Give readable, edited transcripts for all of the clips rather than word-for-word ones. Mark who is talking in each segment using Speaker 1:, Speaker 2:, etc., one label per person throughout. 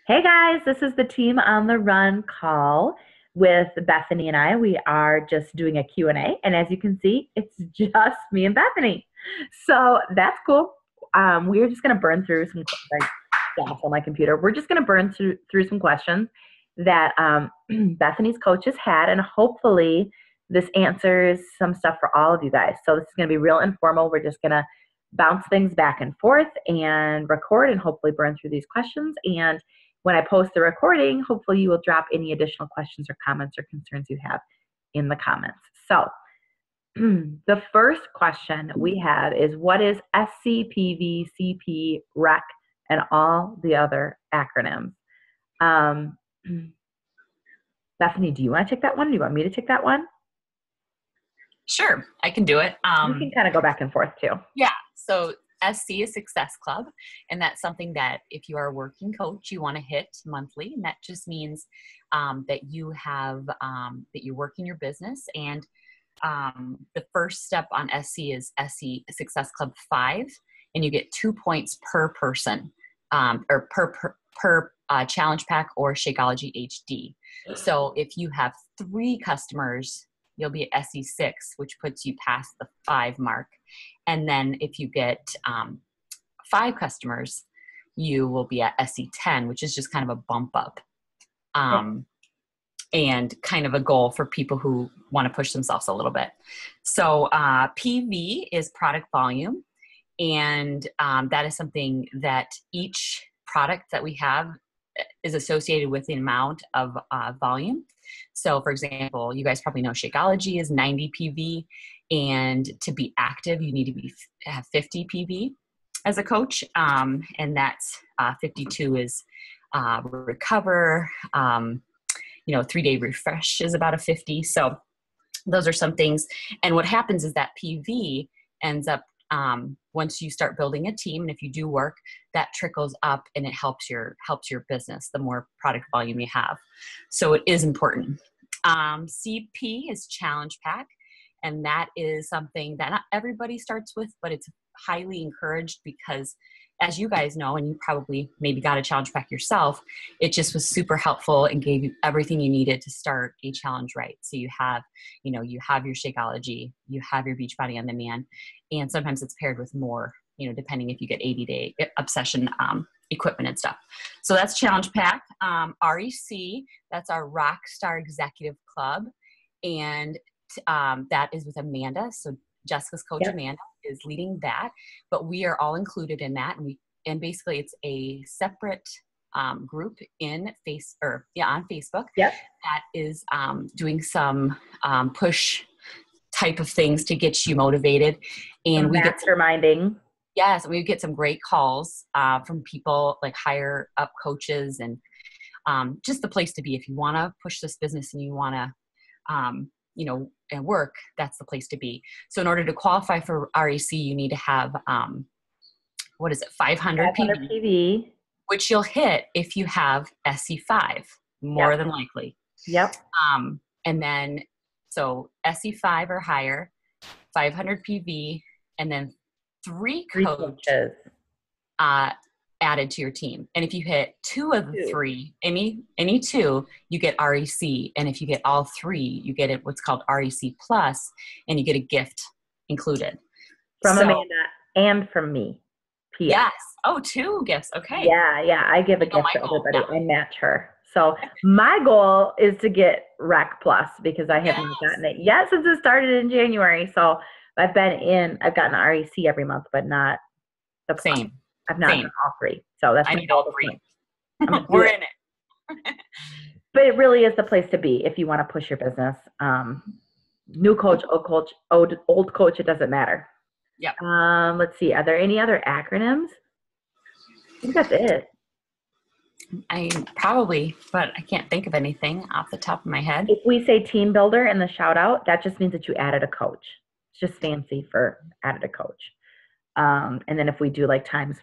Speaker 1: Hey guys, this is the Team on the Run call with Bethany and I. We are just doing a Q&A, and as you can see, it's just me and Bethany. So that's cool. We're just going to burn through some stuff on my computer. We're just going to burn through some questions that Bethany's coaches had, and hopefully this answers some stuff for all of you guys. So this is going to be real informal. We're just going to bounce things back and forth and record and hopefully burn through these questions. And when I post the recording, hopefully you will drop any additional questions or comments or concerns you have in the comments. So the first question we have is, what is SCPV, CP, REC, and all the other acronyms? Bethany, do you want to take that one? Do you want me to take that one?
Speaker 2: Sure, I can do it.
Speaker 1: We can kind of go back and forth too.
Speaker 2: Yeah, so SC is Success Club, and that's something that if you are a working coach, you want to hit monthly, and that just means that you have that you're working your business. And the first step on SC is SC Success Club 5, and you get 2 points per person, or per challenge pack or Shakeology HD. So if you have 3 customers, you'll be at SE6, which puts you past the 5 mark. And then if you get 5 customers, you will be at SE10, which is just kind of a bump up. And kind of a goal for people who want to push themselves a little bit. So PV is product volume. And that is something that each product that we have is associated with the amount of volume. So for example, you guys probably know Shakeology is 90 PV, and to be active, you need to have 50 PV as a coach. And that's 52 is recover. 3-day refresh is about a 50. So those are some things. And what happens is that PV ends up, once you start building a team, and if you do work, that trickles up and it helps your business, the more product volume you have. So it is important. CP is challenge pack, and that is something that not everybody starts with, but it's highly encouraged because, as you guys know, and you probably maybe got a challenge pack yourself, it just was super helpful and gave you everything you needed to start a challenge right. So you have your Shakeology, you have your Beachbody on Demand, and sometimes it's paired with more, depending if you get 80-day obsession equipment and stuff. So that's challenge pack. REC, that's our Rockstar Executive Club, and that is with Amanda. So Jessica's coach, yep. Amanda is leading that, but we are all included in that. And basically it's a separate group on Facebook, yep. That is doing some push type of things to get you motivated. And we
Speaker 1: masterminding.
Speaker 2: Yes, we get some great calls from people like higher up coaches, and just the place to be if you want to push this business and you want to and work, that's the place to be. So in order to qualify for REC, you need to have, 500 PV, which you'll hit if you have SC5, more yep. than likely.
Speaker 1: Yep.
Speaker 2: And then, so SC5 or higher, 500 PV, and then 3 coaches added to your team. And if you hit 2 of the 3, any 2, you get REC. And if you get all 3, you get what's called REC plus, and you get a gift included.
Speaker 1: From Amanda and from me.
Speaker 2: PS. Yes. Oh, 2 gifts. Okay.
Speaker 1: Yeah. I give a gift to everybody. I match her. So my goal is to get REC plus, because I have not gotten it yet since it started in January. So I've gotten REC every month, but not the plus.
Speaker 2: Same.
Speaker 1: I've not done all 3. So that's
Speaker 2: I need all 3. We're in it.
Speaker 1: But it really is the place to be if you want to push your business. New coach, old coach, it doesn't matter.
Speaker 2: Yeah.
Speaker 1: Let's see. Are there any other acronyms? I think that's it.
Speaker 2: Probably, but I can't think of anything off the top of my head.
Speaker 1: If we say team builder in the shout out, that just means that you added a coach. It's just fancy for added a coach. And then if we do like times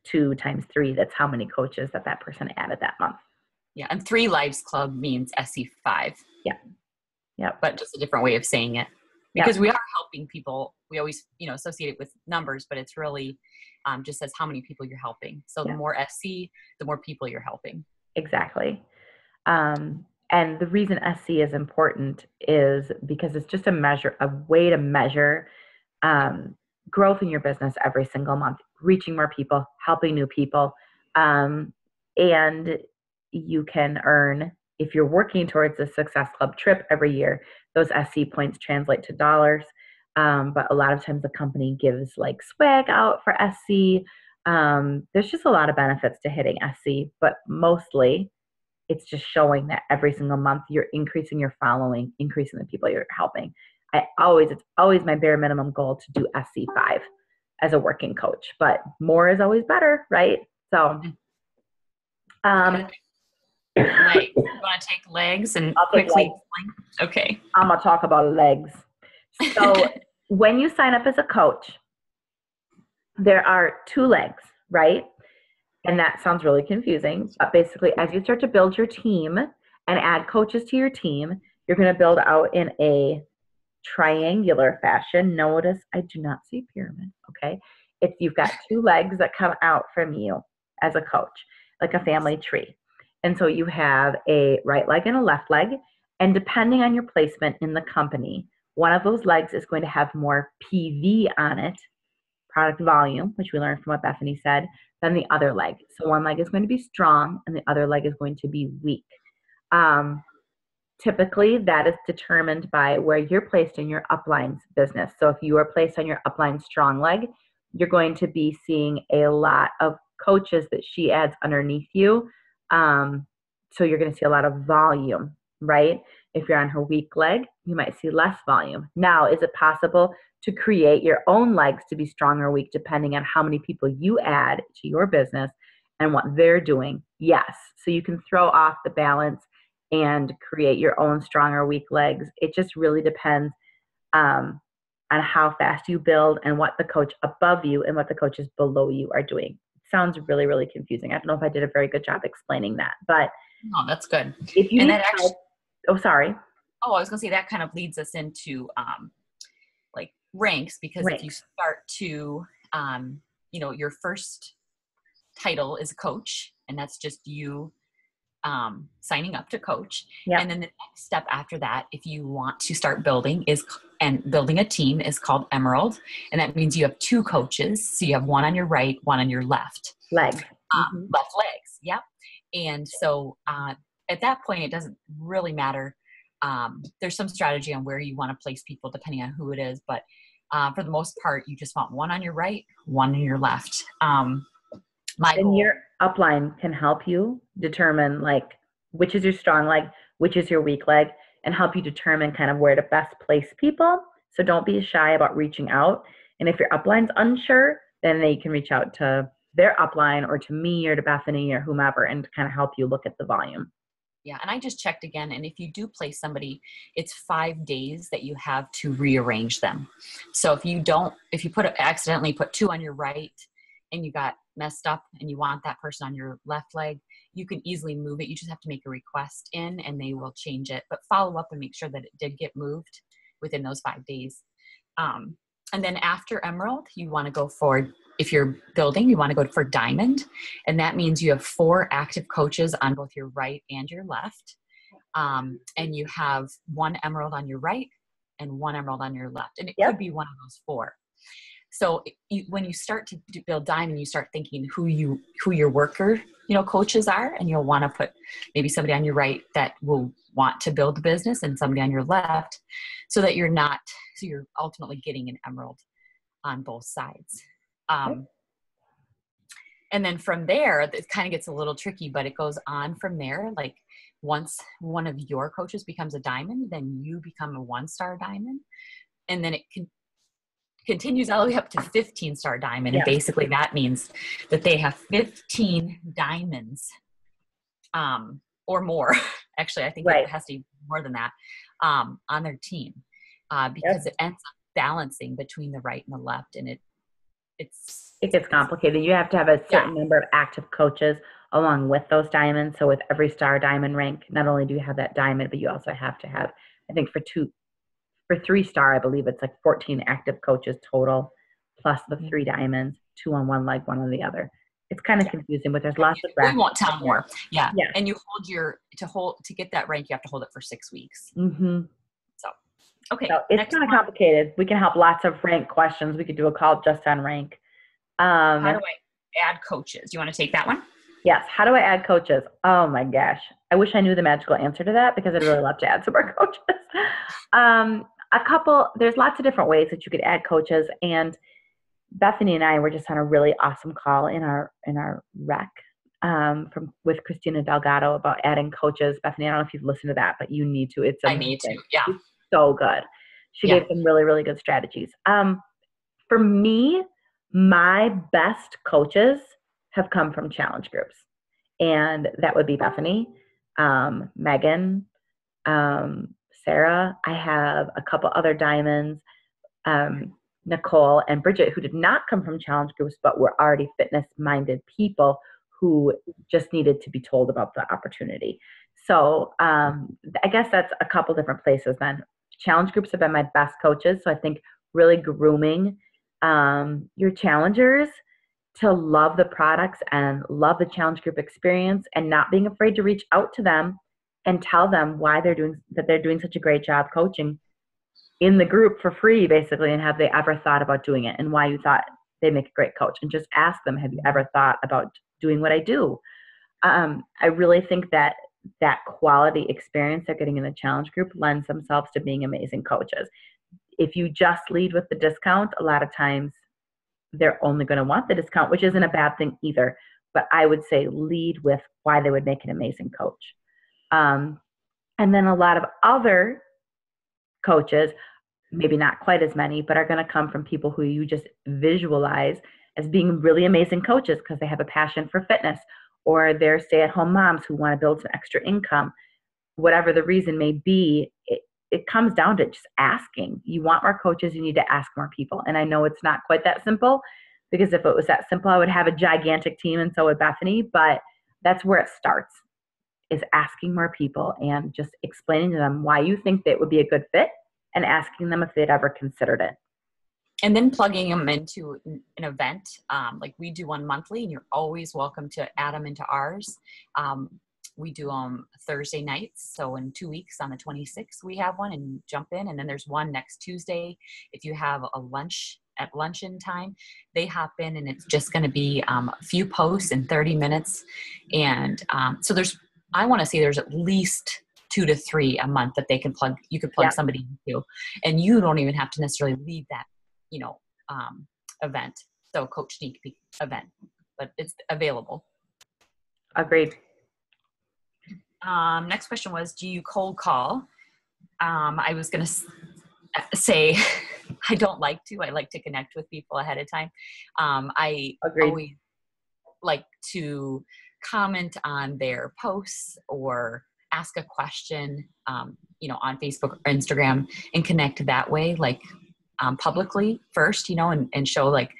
Speaker 1: 2 times 3, that's how many coaches that person added that month.
Speaker 2: Yeah, and 3 Lives Club means SC5.
Speaker 1: Yeah.
Speaker 2: But just a different way of saying it. Because we are helping people. We always, associate it with numbers, but it's really just says how many people you're helping. So the more SC, the more people you're helping.
Speaker 1: Exactly. And the reason SC is important is because it's just a way to measure um, growth in your business every single month, reaching more people, helping new people. Um, and you can earn, if you're working towards a Success Club trip every year, those SC points translate to dollars. But a lot of times the company gives like swag out for SC. There's just a lot of benefits to hitting SC, but mostly it's just showing that every single month you're increasing your following, increasing the people you're helping. It's always my bare minimum goal to do SC5 as a working coach, but more is always better, right? So,
Speaker 2: Good. Legs. You want to take legs and
Speaker 1: I'll take
Speaker 2: quickly
Speaker 1: legs.
Speaker 2: explain? Okay.
Speaker 1: I'm going to talk about legs. So when you sign up as a coach, there are 2 legs, right? And that sounds really confusing. But basically, as you start to build your team and add coaches to your team, you're going to build out in a triangular fashion. Notice I do not see pyramid, okay? It's you've got 2 legs that come out from you as a coach, like a family tree. And so you have a right leg and a left leg. And depending on your placement in the company, one of those legs is going to have more PV on it, product volume, which we learned from what Bethany said, than the other leg. So one leg is going to be strong and the other leg is going to be weak. Um, Typically, that is determined by where you're placed in your uplines business. So if you are placed on your upline strong leg, you're going to be seeing a lot of coaches that she adds underneath you. So you're going to see a lot of volume, right? If you're on her weak leg, you might see less volume. Now, is it possible to create your own legs to be strong or weak depending on how many people you add to your business and what they're doing? Yes. So you can throw off the balance and create your own strong or weak legs. It just really depends on how fast you build and what the coach above you and what the coaches below you are doing. It sounds really, really confusing. I don't know if I did a very good job explaining that, but
Speaker 2: No, that's good.
Speaker 1: if you
Speaker 2: And
Speaker 1: need
Speaker 2: that actually,
Speaker 1: help, oh, sorry,
Speaker 2: I was going to say that kind of leads us into like ranks, because if you
Speaker 1: ranks.
Speaker 2: start to, your first title is coach, and that's just you signing up to coach.
Speaker 1: Yep.
Speaker 2: And then the next step after that, if you want to start building building a team, is called Emerald. And that means you have 2 coaches. So you have one on your right, one on your left.
Speaker 1: Legs. Mm-hmm.
Speaker 2: Left legs. Yep. And so at that point, it doesn't really matter. There's some strategy on where you want to place people depending on who it is. But for the most part, you just want one on your right, one on your left.
Speaker 1: And your upline can help you determine like which is your strong leg, which is your weak leg, and help you determine kind of where to best place people. So don't be shy about reaching out. And if your upline's unsure, then they can reach out to their upline or to me or to Bethany or whomever and kind of help you look at the volume.
Speaker 2: Yeah, and I just checked again, and if you do place somebody, it's 5 days that you have to rearrange them. So if you accidentally put 2 on your right and you got messed up and you want that person on your left leg, you can easily move it. You just have to make a request in and they will change it, but follow up and make sure that it did get moved within those 5 days. And then after Emerald, you want to go for, if you're building, you want to go for Diamond. And that means you have 4 active coaches on both your right and your left. And you have 1 Emerald on your right and 1 Emerald on your left. And it
Speaker 1: Yep.
Speaker 2: could be one of those 4. So when you start to build Diamond, you start thinking who your worker, coaches are, and you'll want to put maybe somebody on your right that will want to build the business and somebody on your left, so that you're ultimately getting an Emerald on both sides. And then from there, it kind of gets a little tricky, but it goes on from there. Like once one of your coaches becomes a Diamond, then you become a 1-star Diamond. And then it continues all the way up to 15-star Diamond. And basically that means that they have 15 diamonds or more. Actually, I think it has to be more than that on their team because it ends up balancing between the right and the left. And it
Speaker 1: gets complicated. You have to have a certain number of active coaches along with those diamonds. So with every star diamond rank, not only do you have that diamond, but you also have to have, I think for 3-star, I believe it's like 14 active coaches total, plus the 3 diamonds, 2 on one leg, 1 on the other. It's kind of
Speaker 2: Yeah.
Speaker 1: confusing, but there's lots of
Speaker 2: We
Speaker 1: ranks.
Speaker 2: won't tell more. Yeah.
Speaker 1: Yeah.
Speaker 2: And you to get that rank, you have to hold it for 6 weeks.
Speaker 1: Mm-hmm.
Speaker 2: So, okay.
Speaker 1: So it's
Speaker 2: Next
Speaker 1: kind of
Speaker 2: one.
Speaker 1: complicated. We can help lots of rank questions. We could do a call just on rank.
Speaker 2: How do I add coaches? You want to take that one?
Speaker 1: Yes. How do I add coaches? Oh my gosh. I wish I knew the magical answer to that because I'd really love to add some more coaches. There's lots of different ways that you could add coaches. And Bethany and I were just on a really awesome call in our rec with Christina Delgado about adding coaches. Bethany, I don't know if you've listened to that, but you need to. It's
Speaker 2: I
Speaker 1: amazing.
Speaker 2: need to. Yeah.
Speaker 1: It's so good. She
Speaker 2: Yeah.
Speaker 1: gave some really, really good strategies. For me, my best coaches have come from challenge groups. And that would be Bethany, Megan, Sarah. I have a couple other diamonds, Nicole and Bridget, who did not come from challenge groups, but were already fitness-minded people who just needed to be told about the opportunity. So I guess that's a couple different places then. Challenge groups have been my best coaches. So I think really grooming your challengers to love the products and love the challenge group experience and not being afraid to reach out to them and tell them why they're doing such a great job coaching in the group for free, basically, and have they ever thought about doing it and why you thought they make a great coach, and just ask them, have you ever thought about doing what I do? I really think that quality experience they're getting in the challenge group lends themselves to being amazing coaches. If you just lead with the discount, a lot of times they're only going to want the discount, which isn't a bad thing either. But I would say lead with why they would make an amazing coach. And then a lot of other coaches, maybe not quite as many, but are going to come from people who you just visualize as being really amazing coaches because they have a passion for fitness, or they're stay-at-home moms who want to build some extra income. Whatever the reason may be, it comes down to just asking. You want more coaches, you need to ask more people. And I know it's not quite that simple, because if it was that simple, I would have a gigantic team, and so would Bethany, but that's where it starts, is asking more people and just explaining to them why you think that would be a good fit and asking them if they'd ever considered it.
Speaker 2: And then plugging them into an event. Like we do one monthly, and you're always welcome to add them into ours. We do them Thursday nights. So in 2 weeks on the 26th, we have one, and you jump in. And then there's one next Tuesday. If you have a lunch at luncheon time, they hop in, and it's just going to be a few posts in 30 minutes. And so I want to say there's at least 2 to 3 a month that you could plug somebody into, and you don't even have to necessarily lead that, event. So coach sneak peek event, but it's available.
Speaker 1: Agreed.
Speaker 2: Next question was, do you cold call? I was going to say, I don't like to. I like to connect with people ahead of time. I
Speaker 1: Agreed.
Speaker 2: always like to comment on their posts or ask a question, on Facebook or Instagram, and connect that way, like publicly first, and show like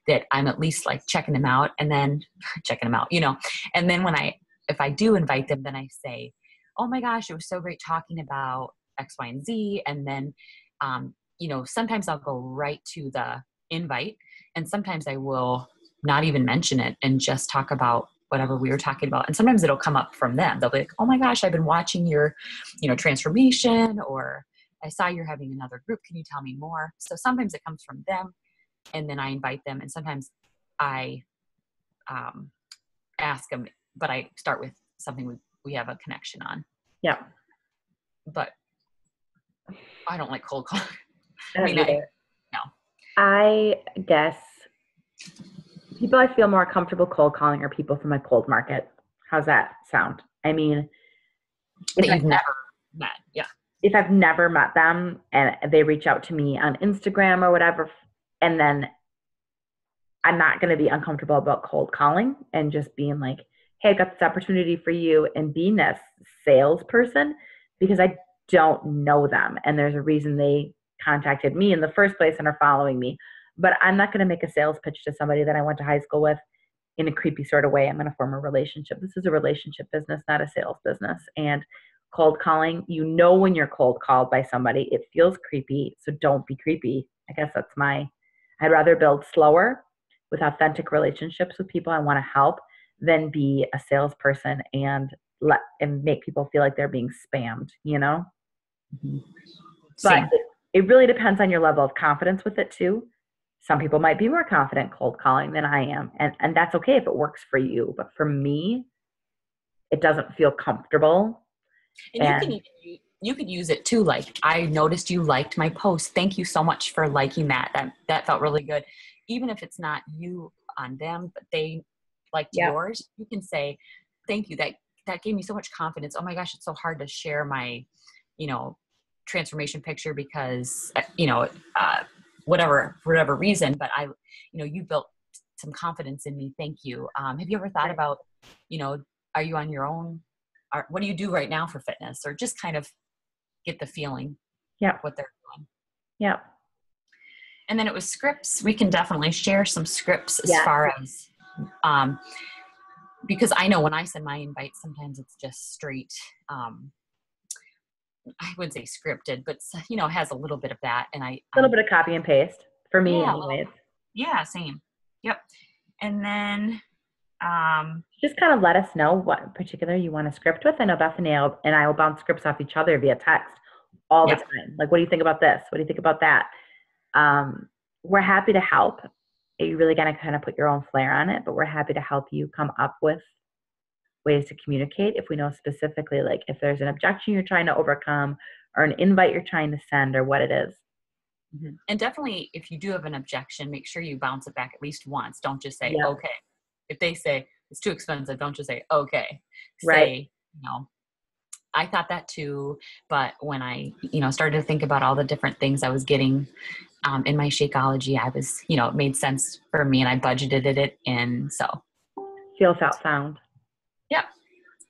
Speaker 2: that I'm at least like checking them out, and then and then if I do invite them, then I say, oh my gosh, it was so great talking about X, Y, and Z. And then, sometimes I'll go right to the invite, and sometimes I will not even mention it and just talk about whatever we were talking about. And sometimes it'll come up from them. They'll be like, oh my gosh, I've been watching your, transformation, or I saw you're having another group. Can you tell me more? So sometimes it comes from them, and then I invite them. And sometimes I ask them, but I start with something we have a connection on.
Speaker 1: Yeah.
Speaker 2: But I don't like cold calling.
Speaker 1: No. I guess people I feel more comfortable cold calling are people from my cold market. How's that sound? I mean,
Speaker 2: if you've never met, yeah.
Speaker 1: If I've never met them and they reach out to me on Instagram or whatever, and then I'm not going to be uncomfortable about cold calling and just being like, hey, I got this opportunity for you, and being that salesperson, because I don't know them and there's a reason they contacted me in the first place and are following me. But I'm not going to make a sales pitch to somebody that I went to high school with in a creepy sort of way. I'm going to form a relationship. This is a relationship business, not a sales business. And cold calling, when you're cold called by somebody, it feels creepy. So don't be creepy. I guess I'd rather build slower with authentic relationships with people. I want to help than be a salesperson and make people feel like they're being spammed, you know?
Speaker 2: Mhm.
Speaker 1: But
Speaker 2: Same.
Speaker 1: it really depends on your level of confidence with it too. Some people might be more confident cold calling than I am. And that's okay if it works for you. But for me, it doesn't feel comfortable.
Speaker 2: And you can
Speaker 1: And
Speaker 2: even you could use it too. Like, I noticed you liked my post. Thank you so much for liking that. That felt really good. Even if it's not you on them, but they liked
Speaker 1: yeah,
Speaker 2: yours, you can say, thank you. That gave me so much confidence. Oh my gosh, it's so hard to share my, you know, transformation picture because, whatever, for whatever reason, but you built some confidence in me. Thank you. Have you ever thought
Speaker 1: right.
Speaker 2: about, you know, are you on your own? What do you do right now for fitness? Or just kind of get the feeling
Speaker 1: Yeah,
Speaker 2: what they're doing.
Speaker 1: yeah,
Speaker 2: And then it was scripts. We can definitely share some scripts as
Speaker 1: yeah.
Speaker 2: far as, um, because I know when I send my invites, sometimes it's just straight, I wouldn't say scripted, but has a little bit of that. And
Speaker 1: A little bit of copy and paste for me,
Speaker 2: yeah,
Speaker 1: anyways.
Speaker 2: yeah, same. Yep. And then,
Speaker 1: Just kind of let us know what in particular you want to script with. I know Bethany and I will bounce scripts off each other via text all the
Speaker 2: yep.
Speaker 1: time. Like, what do you think about this? What do you think about that? Um, we're happy to help. You really got to kind of put your own flair on it, but we're happy to help you come up with ways to communicate if we know specifically, like if there's an objection you're trying to overcome or an invite you're trying to send or what it is.
Speaker 2: Mhm. And definitely, if you do have an objection, make sure you bounce it back at least once. Don't just say,
Speaker 1: Yep.
Speaker 2: okay. If they say it's too expensive, don't just say, okay.
Speaker 1: Right.
Speaker 2: Say, I thought that too. But when I, started to think about all the different things I was getting in my Shakeology, I was, it made sense for me and I budgeted it in. So,
Speaker 1: Feels out found.
Speaker 2: yep.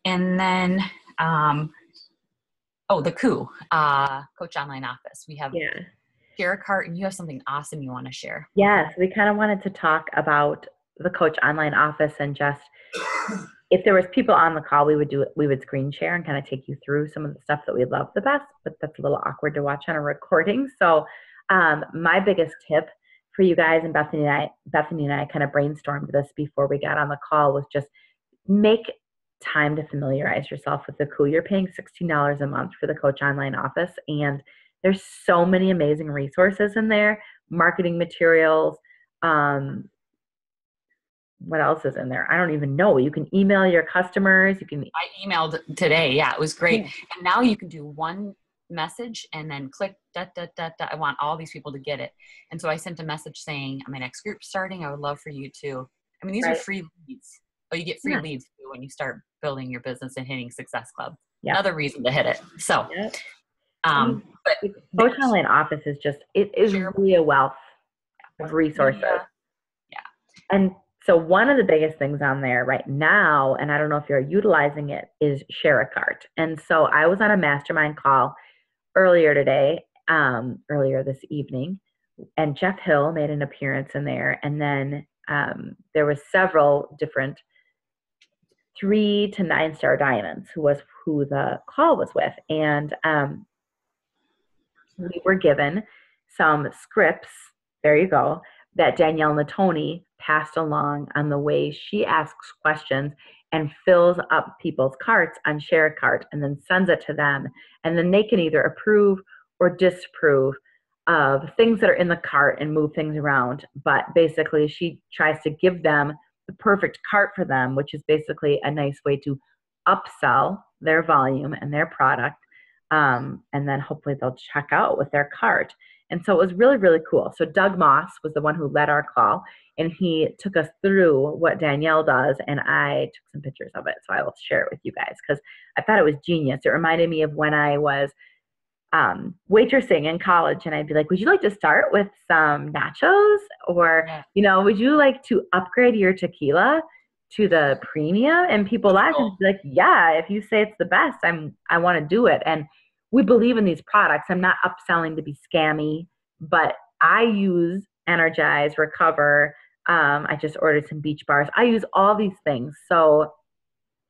Speaker 2: And then, the coup, Coach Online Office. We have
Speaker 1: Yeah.
Speaker 2: share a cart and you have something awesome you want to share.
Speaker 1: Yes, we kind of wanted to talk about the Coach Online Office and just if there was people on the call, we would screen share and kind of take you through some of the stuff that we love the best, but that's a little awkward to watch on a recording. So my biggest tip for you guys and Bethany and I kind of brainstormed this before we got on the call was just make time to familiarize yourself with the coup. You're paying $16 a month for the Coach Online Office, and there's so many amazing resources in there, marketing materials. What else is in there? I don't even know. You can email your customers. You can.
Speaker 2: I emailed today. Yeah, it was great.
Speaker 1: Yeah.
Speaker 2: And now you can do one message and then click I want all these people to get it. And so I sent a message saying, my next group's starting. I would love for you to. These are
Speaker 1: Right.
Speaker 2: free leads. Oh, you get free
Speaker 1: Yeah.
Speaker 2: leads too when you start building your business and hitting Success Club.
Speaker 1: Yeah.
Speaker 2: Another reason to hit it. So,
Speaker 1: Yeah. I mean,
Speaker 2: but
Speaker 1: the Coach
Speaker 2: there's
Speaker 1: Online Office is just, it is
Speaker 2: share.
Speaker 1: really a wealth of resources.
Speaker 2: Yeah.
Speaker 1: And so one of the biggest things on there right now, and I don't know if you're utilizing it, is share a cart. And so I was on a mastermind call earlier this evening, and Jeff Hill made an appearance in there. And then there was several different 3 to 9 star diamonds who the call was with. And we were given some scripts, there you go, that Danielle Natoni passed along on the way she asks questions and fills up people's carts on Share a Cart and then sends it to them. And then they can either approve or disapprove of things that are in the cart and move things around. But basically, she tries to give them the perfect cart for them, which is basically a nice way to upsell their volume and their product, and then hopefully they'll check out with their cart. And so it was really, really cool. So Doug Moss was the one who led our call, and he took us through what Danielle does, and I took some pictures of it. So I will share it with you guys because I thought it was genius. It reminded me of when I was waitressing in college, and I'd be like, would you like to start with some nachos? Or, would you like to upgrade your tequila to the premium? And people laugh and be like, yeah, if you say it's the best, I want to do it. And we believe in these products. I'm not upselling to be scammy, but I use Energize, Recover. I just ordered some beach bars. I use all these things. So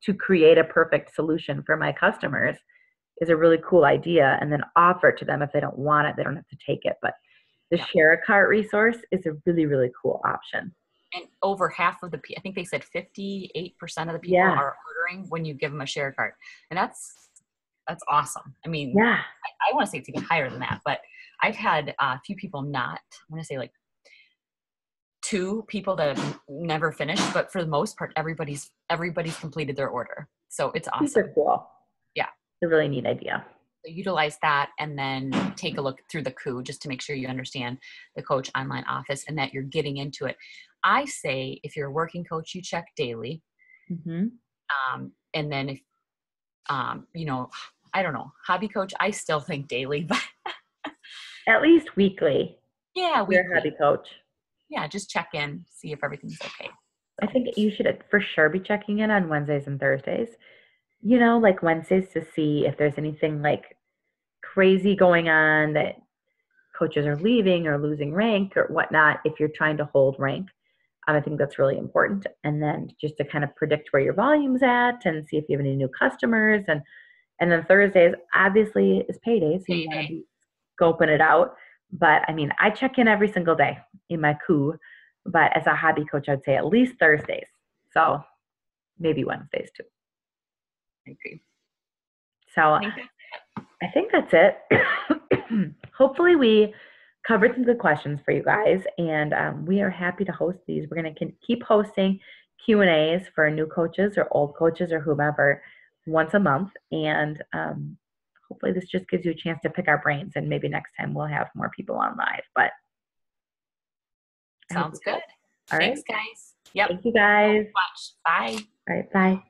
Speaker 1: to create a perfect solution for my customers is a really cool idea, and then offer it to them. If they don't want it, they don't have to take it. But the Share a Cart resource is a really, really cool option.
Speaker 2: And over half of I think they said 58% of the people
Speaker 1: Yeah.
Speaker 2: are ordering when you give them a share card. And that's awesome. I mean,
Speaker 1: Yeah.
Speaker 2: I want to say it's even higher than that, but I've had a few people I want to say like 2 people that have never finished, but for the most part, everybody's completed their order. So it's
Speaker 1: Super
Speaker 2: awesome.
Speaker 1: cool.
Speaker 2: Yeah.
Speaker 1: It's a really neat idea.
Speaker 2: So utilize that and then take a look through the coup just to make sure you understand the coach online office and that you're getting into it. I say if you're a working coach, you check daily.
Speaker 1: Mm-hmm.
Speaker 2: And then if, I don't know, hobby coach, I still think daily, but
Speaker 1: At least weekly.
Speaker 2: yeah,
Speaker 1: You're a hobby
Speaker 2: weekly.
Speaker 1: coach.
Speaker 2: Yeah, just check in, see if everything's okay.
Speaker 1: I
Speaker 2: So,
Speaker 1: think you should for sure be checking in on Wednesdays and Thursdays. Like Wednesdays to see if there's anything like crazy going on that coaches are leaving or losing rank or whatnot if you're trying to hold rank. I think that's really important. And then just to kind of predict where your volume's at and see if you have any new customers. And then Thursdays obviously is payday, so you want to
Speaker 2: payday.
Speaker 1: be scoping it out. But I mean, I check in every single day in my coup. But as a hobby coach, I'd say at least Thursdays. So maybe Wednesdays too.
Speaker 2: I agree.
Speaker 1: So
Speaker 2: I think
Speaker 1: I think that's it. Hopefully, we covered some good questions for you guys, and we are happy to host these. We're going to keep hosting Q&As for new coaches or old coaches or whomever once a month, and hopefully, this just gives you a chance to pick our brains. And maybe next time we'll have more people on live. But I hope
Speaker 2: sounds
Speaker 1: you
Speaker 2: good.
Speaker 1: help. All right.
Speaker 2: Thanks, guys. Yep.
Speaker 1: Thank you, guys.
Speaker 2: Watch. Bye.
Speaker 1: All right. Bye.